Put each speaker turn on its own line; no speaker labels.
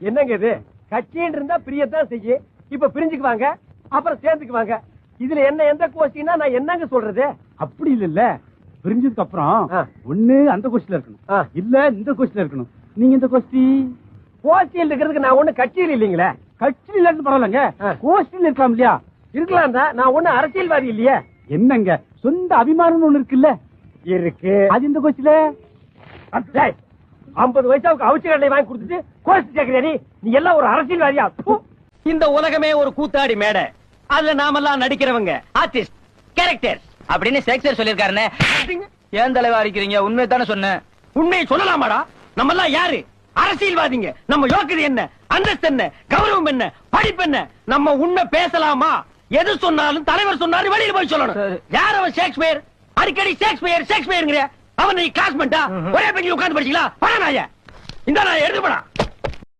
என்னங்க இது? கட்சின்னு இருந்தா பிரியத்தான் செய்ய. இப்ப பிரிஞ்சுக்குவாங்க, அப்புறம் சேர்ந்துக்குவாங்க. இதுல என்ன எந்த கோஷ்டினா நான் என்னங்க சொல்றது?
அப்படி இல்ல, பிரிஞ்சதுக்கு அப்புறம் ஒண்ணு அந்த கோஷ்டில இருக்கணும், இல்ல இந்த கோஷ்டில இருக்கணும். நீங்க இந்த
கோஷ்டியில் இருக்கிறதுக்கு நான் ஒண்ணு கட்சியில் இல்லீங்களே.
கட்சியில் இல்லாத பரவாயில்லங்க, கோஷ்டியில் இருக்கலாம் இல்லையா?
இருக்கலாம் தான். நான் ஒண்ணு அரசியல்வாதி இல்லையே.
என்னங்க சொந்த அபிமானம் ஒண்ணு இருக்குல்ல?
இருக்கு.
அது இந்த கோஷ்டில
50 வயசாவுக்கு அவிச்சு கடலை வாங்கி கொடுத்துட்டு கோஷ்டி கேக்குறியா? நீ எல்லாம் ஒரு அரசியல்வாதியா? இந்த உலகமே ஒரு கூத்தாடி மேடை. அதுல நாமெல்லாம் நடிக்கிறவங்க, ஆர்டிஸ்ட், கேரக்டர்
அப்படின்னு ஷேக்ஸ்பியர் சொல்லிருக்காருன்னு ஏன் தலைவா அடிக்கிறீங்க? உண்மை தானே சொன்னேன்.
உண்மையை சொல்லலாமாடா? நம்ம எல்லாம் யாரு? அரசியல்வாதிங்க. நம்ம யோக்கியது என்ன, அந்தஸ்து என்ன, கௌரவம் என்ன, படிப்பு என்ன? நம்ம உண்மை பேசலாமா? எது சொன்னாலும் தலைவர் சொன்னாரு வெளியில போய் சொல்லணும். யார் அவன்? ஷேக்ஸ்பியர். அடிக்கடி ஷேக்ஸ்பியர் ஷேக்ஸ்பியர் அவன் நீ கிளாஸ்மெண்டா? ஒரே பெஞ்சில் உட்கார்ந்து படிச்சீங்களா? பண நாய இந்த நான் எடுத்து போடா.